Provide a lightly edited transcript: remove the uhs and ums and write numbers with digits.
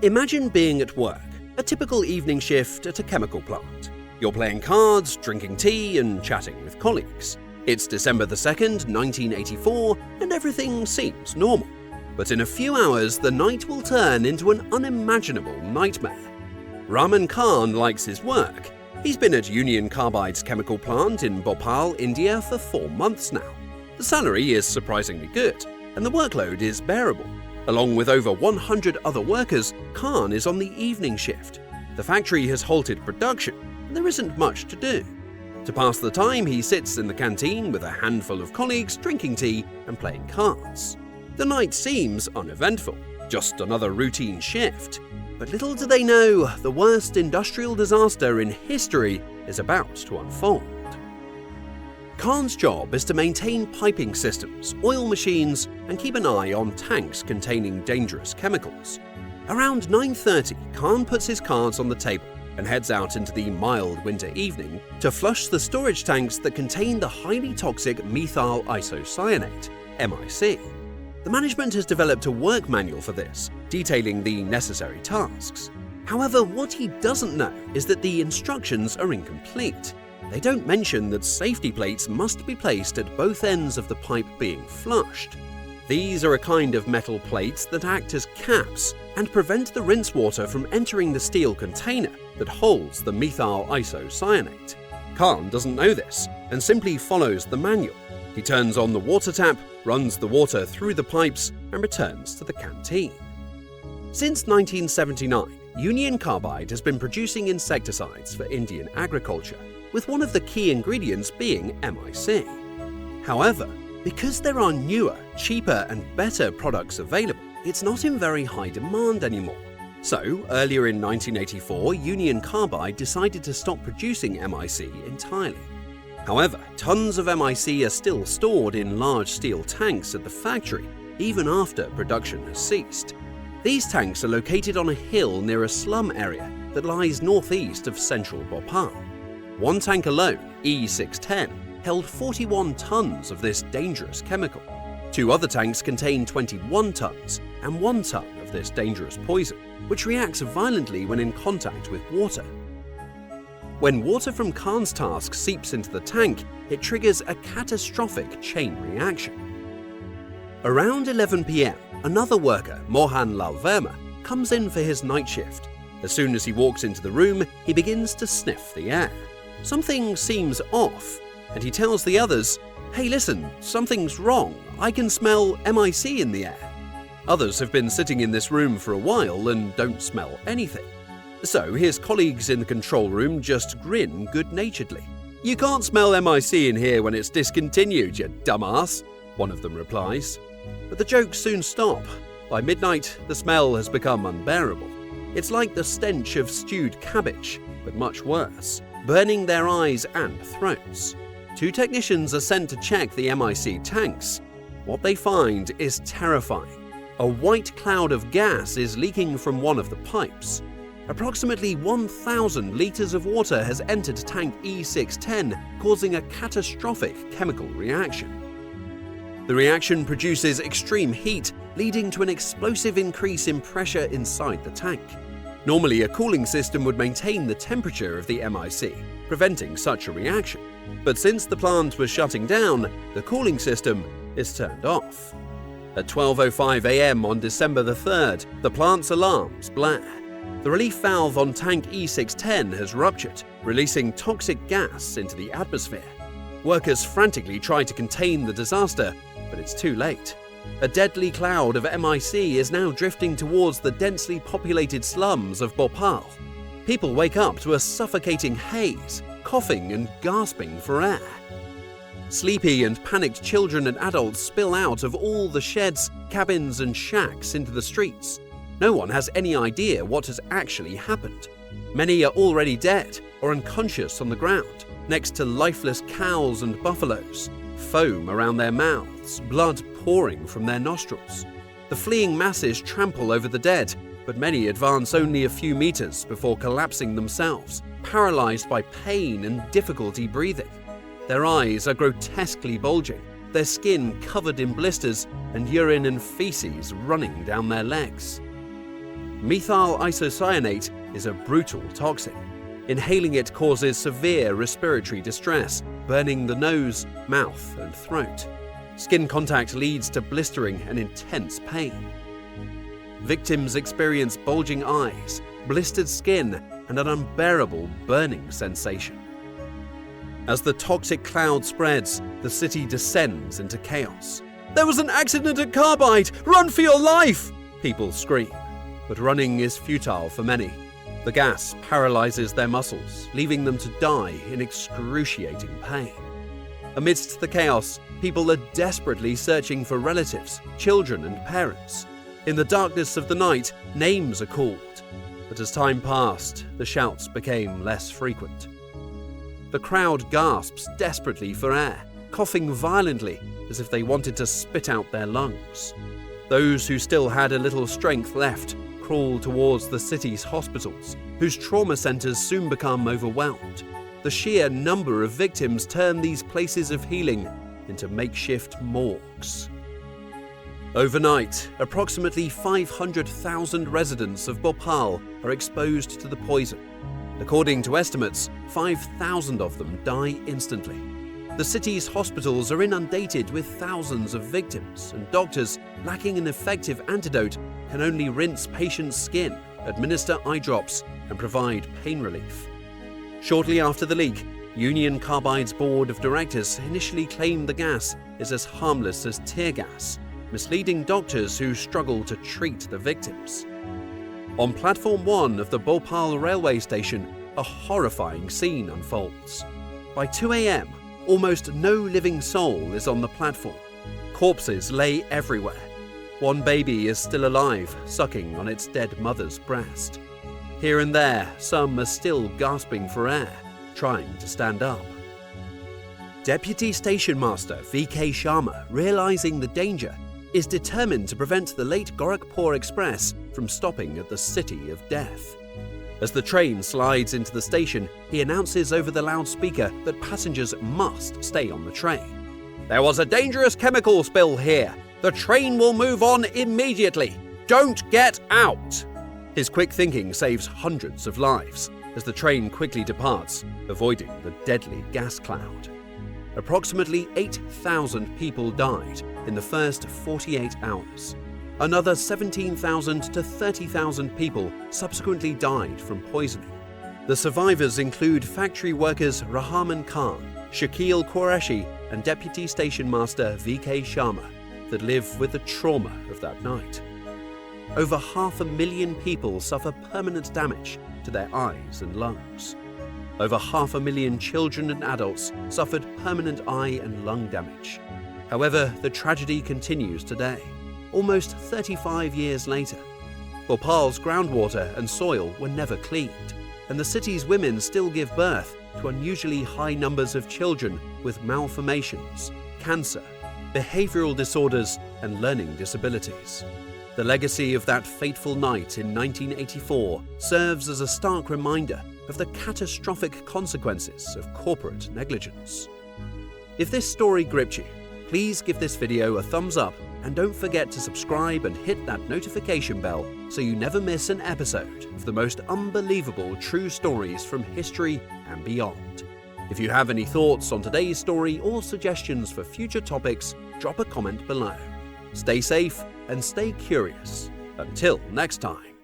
Imagine being at work, a typical evening shift at a chemical plant. You're playing cards, drinking tea, and chatting with colleagues. It's December the 2nd, 1984, and everything seems normal. But in a few hours, the night will turn into an unimaginable nightmare. Rahman Khan likes his work. He's been at Union Carbide's chemical plant in Bhopal, India for 4 months now. The salary is surprisingly good, and the workload is bearable. Along with over 100 other workers, Khan is on the evening shift. The factory has halted production, and there isn't much to do. To pass the time, he sits in the canteen with a handful of colleagues drinking tea and playing cards. The night seems uneventful, just another routine shift. But little do they know, the worst industrial disaster in history is about to unfold. Khan's job is to maintain piping systems, oil machines, and keep an eye on tanks containing dangerous chemicals. Around 9:30, Khan puts his cards on the table and heads out into the mild winter evening to flush the storage tanks that contain the highly toxic methyl isocyanate, MIC. The management has developed a work manual for this, detailing the necessary tasks. However, what he doesn't know is that the instructions are incomplete. They don't mention that safety plates must be placed at both ends of the pipe being flushed. These are a kind of metal plates that act as caps and prevent the rinse water from entering the steel container that holds the methyl isocyanate. Khan doesn't know this and simply follows the manual. He turns on the water tap, runs the water through the pipes, and returns to the canteen. Since 1979, Union Carbide has been producing insecticides for Indian agriculture, with one of the key ingredients being MIC. However, because there are newer, cheaper, and better products available, it's not in very high demand anymore. So, earlier in 1984, Union Carbide decided to stop producing MIC entirely. However, tons of MIC are still stored in large steel tanks at the factory, even after production has ceased. These tanks are located on a hill near a slum area that lies northeast of central Bhopal. One tank alone, E610, held 41 tons of this dangerous chemical. 2 other tanks contain 21 tons and 1 ton of this dangerous poison, which reacts violently when in contact with water. When water from Khan's task seeps into the tank, it triggers a catastrophic chain reaction. Around 11 p.m., another worker, Mohan Lal Verma, comes in for his night shift. As soon as he walks into the room, he begins to sniff the air. Something seems off, and he tells the others, "Hey listen, something's wrong. I can smell MIC in the air." Others have been sitting in this room for a while and don't smell anything. So his colleagues in the control room just grin good-naturedly. "You can't smell MIC in here when it's discontinued, you dumbass," one of them replies. But the jokes soon stop. By midnight, the smell has become unbearable. It's like the stench of stewed cabbage, but much worse, burning their eyes and throats. 2 technicians are sent to check the MIC tanks. What they find is terrifying. A white cloud of gas is leaking from one of the pipes. Approximately 1,000 litres of water has entered tank E610, causing a catastrophic chemical reaction. The reaction produces extreme heat, leading to an explosive increase in pressure inside the tank. Normally, a cooling system would maintain the temperature of the MIC, preventing such a reaction. But since the plant was shutting down, the cooling system is turned off. At 12:05 a.m. on December the 3rd, the plant's alarms blare. The relief valve on tank E610 has ruptured, releasing toxic gas into the atmosphere. Workers frantically try to contain the disaster, but it's too late. A deadly cloud of MIC is now drifting towards the densely populated slums of Bhopal. People wake up to a suffocating haze, coughing and gasping for air. Sleepy and panicked children and adults spill out of all the sheds, cabins and shacks into the streets. No one has any idea what has actually happened. Many are already dead or unconscious on the ground, next to lifeless cows and buffaloes, foam around their mouths, blood pouring from their nostrils. The fleeing masses trample over the dead, but many advance only a few meters before collapsing themselves, paralyzed by pain and difficulty breathing. Their eyes are grotesquely bulging, their skin covered in blisters, and urine and feces running down their legs. methyl isocyanate is a brutal toxin. Inhaling it causes severe respiratory distress, burning the nose, mouth, and throat. Skin contact leads to blistering and intense pain. Victims experience bulging eyes, blistered skin, and an unbearable burning sensation. As the toxic cloud spreads, the city descends into chaos. "There was an accident at Carbide! Run for your life!" people scream. But running is futile for many. The gas paralyzes their muscles, leaving them to die in excruciating pain. Amidst the chaos, people are desperately searching for relatives, children, and parents. In the darkness of the night, names are called. But as time passed, the shouts became less frequent. The crowd gasps desperately for air, coughing violently as if they wanted to spit out their lungs. Those who still had a little strength left crawl towards the city's hospitals, whose trauma centers soon become overwhelmed. The sheer number of victims turn these places of healing into makeshift morgues. Overnight, approximately 500,000 residents of Bhopal are exposed to the poison. According to estimates, 5,000 of them die instantly. The city's hospitals are inundated with thousands of victims, and doctors, lacking an effective antidote, can only rinse patients' skin, administer eye drops, and provide pain relief. Shortly after the leak, Union Carbide's board of directors initially claimed the gas is as harmless as tear gas, misleading doctors who struggle to treat the victims. On Platform 1 of the Bhopal railway station, a horrifying scene unfolds. By 2 a.m., almost no living soul is on the platform. Corpses lay everywhere. One baby is still alive, sucking on its dead mother's breast. Here and there, some are still gasping for air, trying to stand up. Deputy Station Master V.K. Sharma, realizing the danger, is determined to prevent the late Gorakhpur Express from stopping at the City of Death. As the train slides into the station, he announces over the loudspeaker that passengers must stay on the train. "There was a dangerous chemical spill here. The train will move on immediately. Don't get out!" His quick thinking saves hundreds of lives as the train quickly departs, avoiding the deadly gas cloud. Approximately 8,000 people died in the first 48 hours. Another 17,000 to 30,000 people subsequently died from poisoning. The survivors include factory workers Rahman Khan, Shakil Qureshi, and Deputy Station Master V.K. Sharma that live with the trauma of that night. Over 500,000 people suffer permanent damage to their eyes and lungs. Over 500,000 children and adults suffered permanent eye and lung damage. However, the tragedy continues today, almost 35 years later. Bhopal's groundwater and soil were never cleaned, and the city's women still give birth to unusually high numbers of children with malformations, cancer, behavioral disorders, and learning disabilities. The legacy of that fateful night in 1984 serves as a stark reminder of the catastrophic consequences of corporate negligence. If this story gripped you, please give this video a thumbs up and don't forget to subscribe and hit that notification bell so you never miss an episode of the most unbelievable true stories from history and beyond. If you have any thoughts on today's story or suggestions for future topics, drop a comment below. Stay safe and stay curious. Until next time.